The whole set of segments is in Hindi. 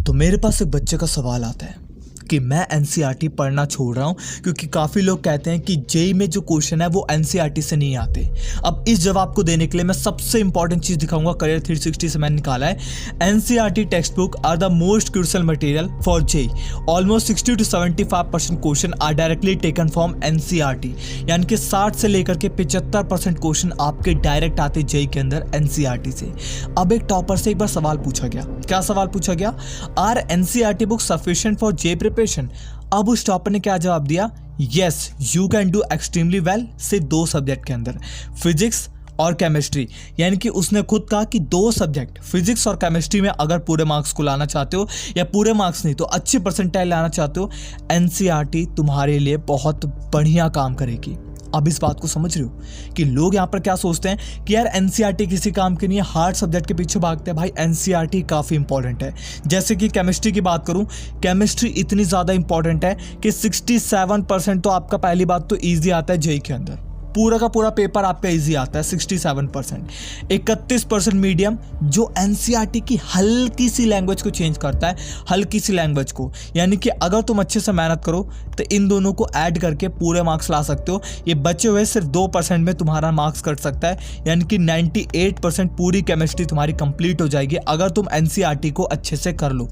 तो मेरे पास एक बच्चे का सवाल आता है कि मैं एनसीईआरटी पढ़ना छोड़ रहा हूँ क्योंकि काफ़ी लोग कहते हैं कि जेई में जो क्वेश्चन है वो एनसीईआरटी से नहीं आते। अब इस जवाब को देने के लिए मैं सबसे इंपॉर्टेंट चीज़ दिखाऊंगा, करियर 360 से मैंने निकाला है। NCERT text book are the most crucial material for JEE. Almost 60 to 75% question are directly taken from NCERT, यानी कि 60 से लेकर के 75% क्वेश्चन आपके डायरेक्ट आते जेई के अंदर एनसीईआरटी से। अब एक टॉपर से एक बार सवाल पूछा गया, क्या सवाल पूछा गया? Are NCERT book sufficient for JEE preparation? अब उस टॉपर ने क्या जवाब दिया? Yes, you can do extremely well से 2 सब्जेक्ट के अंदर, फिजिक्स और केमिस्ट्री। यानी कि उसने खुद कहा कि 2 सब्जेक्ट फिजिक्स और केमिस्ट्री में अगर पूरे मार्क्स को लाना चाहते हो, या पूरे मार्क्स नहीं तो अच्छी परसेंटाइल लाना चाहते हो, एनसीईआरटी तुम्हारे लिए बहुत बढ़िया काम करेगी। अब इस बात को समझ रहे हो कि लोग यहाँ पर क्या सोचते हैं कि यार एनसीईआरटी किसी काम के नहीं है, हार्ड सब्जेक्ट के पीछे भागते हैं। भाई एनसीईआरटी काफ़ी इंपॉर्टेंट है। जैसे कि केमिस्ट्री की बात करूँ, केमिस्ट्री इतनी ज़्यादा इंपॉर्टेंट है कि 67% तो आपका पहली बात तो ईजी आता है जेई के अंदर, पूरा का पूरा पेपर आपका इजी आता है 67%। 31% मीडियम, जो एनसीईआरटी की हल्की सी लैंग्वेज को चेंज करता है, हल्की सी लैंग्वेज को। यानी कि अगर तुम अच्छे से मेहनत करो तो इन दोनों को ऐड करके पूरे मार्क्स ला सकते हो। ये बचे हुए सिर्फ 2% में तुम्हारा मार्क्स कट सकता है, यानी कि 98% पूरी केमिस्ट्री तुम्हारी कंप्लीट हो जाएगी अगर तुम एनसीईआरटी को अच्छे से कर लो।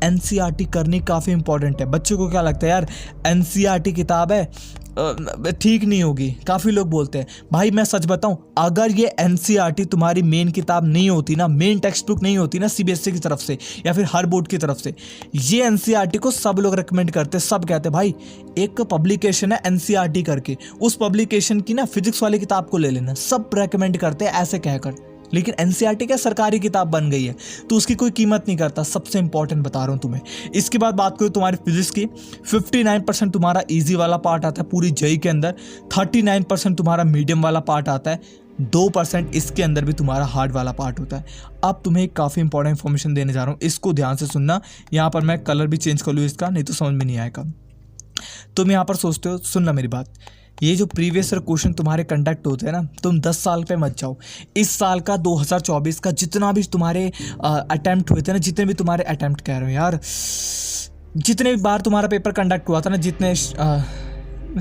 एनसीईआरटी करनी काफ़ी इंपॉर्टेंट है। बच्चों को क्या लगता है यार एनसीईआरटी किताब है, ठीक नहीं होगी। काफ़ी लोग बोलते हैं। भाई मैं सच बताऊं, अगर ये एनसीईआरटी तुम्हारी मेन किताब नहीं होती ना, मेन टेक्स्ट बुक नहीं होती ना सीबीएसई की तरफ से या फिर हर बोर्ड की तरफ से, ये एनसीईआरटी को सब लोग रेकमेंड करते, सब कहते हैं भाई एक पब्लिकेशन है एनसीईआरटी करके, उस पब्लिकेशन की ना फिजिक्स वाली किताब को ले लेना, सब रेकमेंड करते हैं ऐसे कहकर। लेकिन एनसीईआरटी क्या सरकारी किताब बन गई है तो उसकी कोई कीमत नहीं करता। सबसे इंपॉर्टेंट बता रहा हूँ तुम्हें। इसके बाद बात करूँ तुम्हारी फिजिक्स की, 59% तुम्हारा इजी वाला पार्ट आता है पूरी जेई के अंदर, 39% तुम्हारा मीडियम वाला पार्ट आता है, 2% इसके अंदर भी तुम्हारा हार्ड वाला पार्ट होता है। अब तुम्हें एक काफ़ी इंपॉर्टेंट इन्फॉर्मेशन देने जा रहा हूँ, इसको ध्यान से सुनना। यहाँ पर मैं कलर भी चेंज कर लूँ इसका, नहीं तो समझ में नहीं आएगा। तुम यहाँ पर सोचते हो, सुनना मेरी बात, ये जो प्रीवियस ईयर क्वेश्चन तुम्हारे कंडक्ट होते हैं ना, तुम 10 साल पे मत जाओ। इस साल का 2024 का जितना भी तुम्हारे अटैम्प्ट हुए थे ना, जितने भी तुम्हारे अटैम्प्ट कह रहे हो यार, जितने बार तुम्हारा पेपर कंडक्ट हुआ था ना, जितने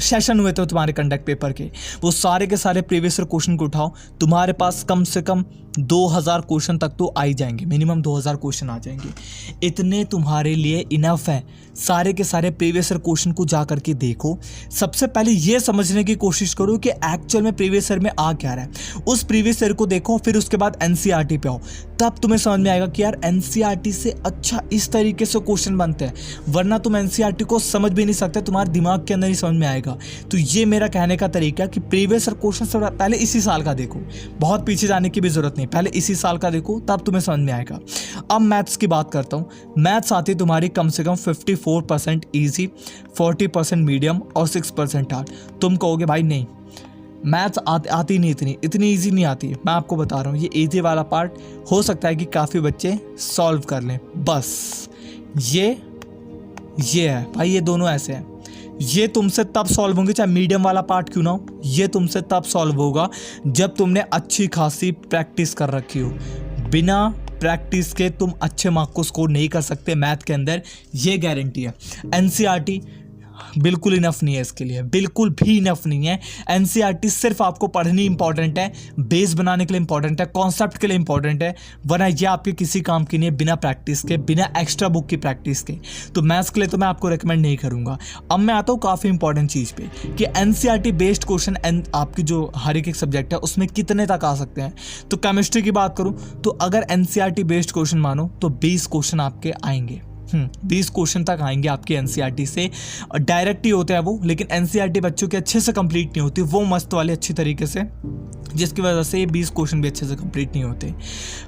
सेशन हुए थे तुम्हारे कंडक्ट पेपर के, वो सारे के सारे प्रीवियस ईयर क्वेश्चन को उठाओ। तुम्हारे पास कम से कम 2000 क्वेश्चन तक तो आ ही जाएंगे, मिनिमम 2000 क्वेश्चन आ जाएंगे। इतने तुम्हारे लिए इनफ है। सारे के सारे प्रीवियस ईयर क्वेश्चन को जा करके देखो। सबसे पहले ये समझने की कोशिश करो कि एक्चुअल में प्रीवियस ईयर में आ क्या रहा है, उस प्रीवियस ईयर को देखो, फिर उसके बाद एनसीईआरटी पे आओ। तब तुम्हें समझ में आएगा कि यार एनसीईआरटी से अच्छा इस तरीके से क्वेश्चन बनते हैं, वरना तुम एनसीईआरटी को समझ भी नहीं सकते, तुम्हारे दिमाग के अंदर ही समझ में आएगा। तो ये मेरा कहने का तरीका कि प्रीवियस ईयर क्वेश्चन से पहले इसी साल का देखो, बहुत पीछे जाने की भी जरूरत नहीं, पहले इसी साल का देखो, तब तुम्हें समझ में आएगा। अब मैथ्स की बात करता हूँ। मैथ्स आती तुम्हारी कम से कम 54% ईजी, 40% मीडियम और 6% हार्ड। तुम कहोगे भाई नहीं मैथ्स आती नहीं, इतनी ईजी नहीं आती। मैं आपको बता रहा हूँ, ये ईजी वाला पार्ट हो सकता है कि काफ़ी बच्चे सॉल्व कर लें, बस ये है भाई, ये दोनों ऐसे हैं। ये तुमसे तब सॉल्व होंगे चाहे मीडियम वाला पार्ट क्यों ना हो, ये तुमसे तब सॉल्व होगा जब तुमने अच्छी खासी प्रैक्टिस कर रखी हो। बिना प्रैक्टिस के तुम अच्छे मार्क को स्कोर नहीं कर सकते मैथ के अंदर, ये गारंटी है। एनसीईआरटी बिल्कुल इनफ नहीं है इसके लिए, बिल्कुल भी इनफ नहीं है। एनसीईआरटी सिर्फ आपको पढ़नी इंपॉर्टेंट है, बेस बनाने के लिए इंपॉर्टेंट है, कॉन्सेप्ट के लिए इंपॉर्टेंट है, वरना ये आपके किसी काम की नहीं है बिना प्रैक्टिस के, बिना एक्स्ट्रा बुक की प्रैक्टिस के। तो मैथ्स के लिए तो मैं आपको रेकमेंड नहीं करूंगा। अब मैं आता हूँ काफ़ी इंपॉर्टेंट चीज़ पे कि एनसीईआरटी बेस्ड क्वेश्चन आपकी जो हर एक सब्जेक्ट है उसमें कितने तक आ सकते हैं। तो केमिस्ट्री की बात करूँ तो अगर एनसीईआरटी बेस्ड क्वेश्चन मानो तो 20 क्वेश्चन आपके आएंगे, 20 क्वेश्चन तक आएंगे आपके एनसीईआरटी से। डायरेक्ट ही होते हैं वो, लेकिन एनसीईआरटी बच्चों के अच्छे से कंप्लीट नहीं होती, वो मस्त वाले अच्छी तरीके से, जिसकी वजह से ये 20 क्वेश्चन भी अच्छे से कंप्लीट नहीं होते।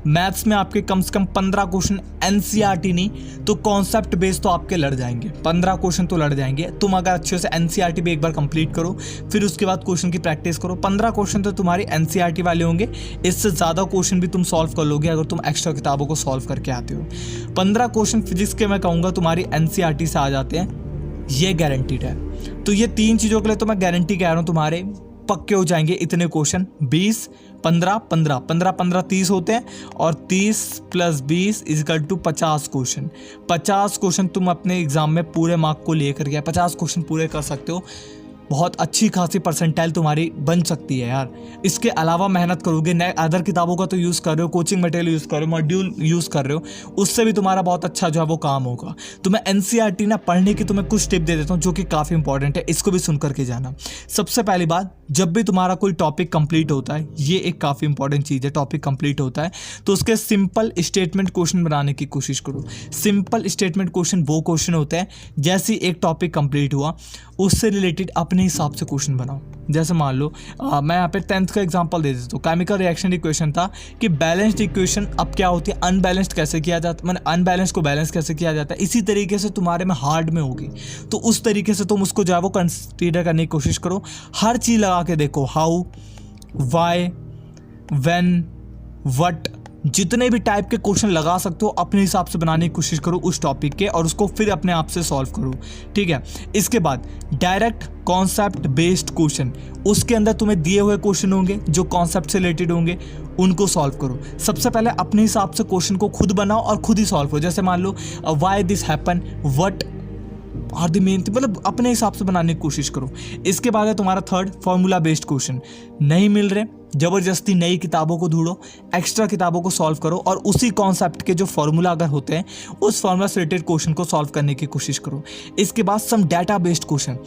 मैथ्स में आपके कम से कम 15 क्वेश्चन एनसीईआरटी नहीं तो कॉन्सेप्ट बेस तो आपके लड़ जाएंगे, 15 क्वेश्चन तो लड़ जाएंगे। तुम अगर अच्छे से एनसीईआरटी भी एक बार कंप्लीट करो, फिर उसके बाद क्वेश्चन की प्रैक्टिस करो, 15 क्वेश्चन तो तुम्हारी एनसीईआरटी वाले होंगे। इससे ज़्यादा क्वेश्चन भी तुम सॉल्व कर लोगे अगर तुम एक्स्ट्रा किताबों को सॉल्व करके आते हो। 15 क्वेश्चन फिजिक्स के मैं कहूँगा तुम्हारी एनसीईआरटी से आ जाते हैं, ये गारंटीड है। तो ये 3 चीज़ों के लिए तो मैं गारंटी कह रहा हूँ तुम्हारे पक्के हो जाएंगे इतने क्वेश्चन। 20 15 15 15 15 30 होते हैं और 30 + 20 = 50 क्वेश्चन। 50 क्वेश्चन तुम अपने एग्जाम में पूरे मार्क को लेकर गया, 50 क्वेश्चन पूरे कर सकते हो। बहुत अच्छी खासी परसेंटाइल तुम्हारी बन सकती है यार। इसके अलावा मेहनत करोगे, नए अदर किताबों का तो यूज़ कर रहे हो, कोचिंग मटेरियल यूज़ कर रहे हो, मॉड्यूल यूज़ कर रहे हो, उससे भी तुम्हारा बहुत अच्छा जो है वो काम होगा। तो मैं एनसीईआरटी ना पढ़ने की तुम्हें कुछ टिप दे देता हूँ जो कि काफ़ी इंपॉर्टेंट है, इसको भी सुन करके जाना। सबसे पहली बात, जब भी तुम्हारा कोई टॉपिक कंप्लीट होता है, ये एक काफ़ी इंपॉर्टेंट चीज़ है, टॉपिक कंप्लीट होता है तो उसके सिंपल स्टेटमेंट क्वेश्चन बनाने की कोशिश करो। सिंपल स्टेटमेंट क्वेश्चन वो क्वेश्चन होते हैं जैसे एक टॉपिक कंप्लीट हुआ उससे रिलेटेड अपने हिसाब से क्वेश्चन बनाओ। जैसे मान लो मैं यहाँ पे 10th का एग्जांपल दे देता हूँ। केमिकल रिएक्शन इक्वेशन था कि बैलेंस्ड इक्वेशन अब क्या होती है, अनबैलेंस्ड कैसे किया जाता, मैंने अनबैलेंस को बैलेंस कैसे किया जाता है। इसी तरीके से तुम्हारे में हार्ड में होगी तो उस तरीके से तुम उसको जो है वो कंसीडर करने की कोशिश करो। हर चीज़ लगा के देखो, हाउ, वाई, व्हेन, व्हाट, जितने भी टाइप के क्वेश्चन लगा सकते हो अपने हिसाब से बनाने की कोशिश करो उस टॉपिक के, और उसको फिर अपने आप से सॉल्व करो। ठीक है। इसके बाद डायरेक्ट कॉन्सेप्ट बेस्ड क्वेश्चन, उसके अंदर तुम्हें दिए हुए क्वेश्चन होंगे जो कॉन्सेप्ट से रिलेटेड होंगे, उनको सॉल्व करो। सबसे पहले अपने हिसाब से क्वेश्चन को खुद बनाओ और खुद ही सॉल्व करो। जैसे मान लो why this happen, what are the main thing, मतलब अपने हिसाब से बनाने की कोशिश करो। इसके बाद है तुम्हारा थर्ड, फॉर्मूला बेस्ड क्वेश्चन। नहीं मिल रहे, ज़बरदस्ती नई किताबों को ढूंढो, एक्स्ट्रा किताबों को सॉल्व करो और उसी कॉन्सेप्ट के जो फॉर्मूला अगर होते हैं उस फॉर्मूला से रिलेटेड क्वेश्चन को सॉल्व करने की कोशिश करो। इसके बाद सम डाटा बेस्ड क्वेश्चन,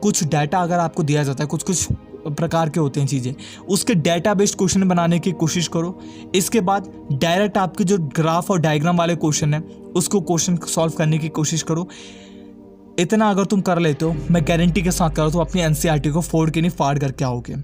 कुछ डाटा अगर आपको दिया जाता है, कुछ प्रकार के होते हैं चीज़ें, उसके डाटा बेस्ड क्वेश्चन बनाने की कोशिश करो। इसके बाद डायरेक्ट आपके जो ग्राफ और डायग्राम वाले क्वेश्चन है उसको क्वेश्चन सॉल्व करने की कोशिश करो। इतना अगर तुम कर लेते हो, मैं गारंटी के साथ करो तो अपनी एनसीईआरटी को फोड़ के नहीं फाड़ करके आओगे।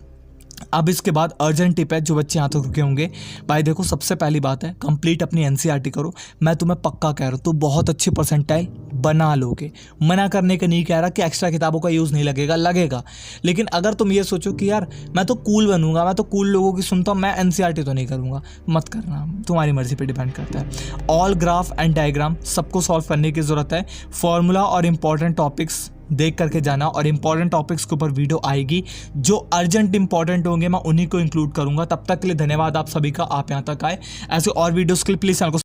अब इसके बाद अर्जेंट टिप है जो बच्चे यहाँ तक रुके होंगे। भाई देखो, सबसे पहली बात है कंप्लीट अपनी एनसीईआरटी करो। मैं तुम्हें पक्का कह रहा हूँ तो बहुत अच्छी परसेंटाइल बना लोगे। मना करने का नहीं कह रहा कि एक्स्ट्रा किताबों का यूज़ नहीं लगेगा, लगेगा। लेकिन अगर तुम ये सोचो कि यार मैं तो कूल बनूंगा, मैं तो कूल लोगों की सुनता हूँ, मैं एनसीईआरटी तो नहीं करूँगा, मत करना, तुम्हारी मर्जी पर डिपेंड करता है। ऑल ग्राफ एंड डायग्राम सबको सॉल्व करने की ज़रूरत है। फॉर्मूला और इंपॉर्टेंट टॉपिक्स देख करके जाना, और इंपॉर्टेंट टॉपिक्स के ऊपर वीडियो आएगी जो अर्जेंट इंपॉर्टेंट होंगे, मैं उन्हीं को इंक्लूड करूंगा। तब तक के लिए धन्यवाद आप सभी का, आप यहाँ तक आए। ऐसे और वीडियोस के लिए प्लीज़ चैनल को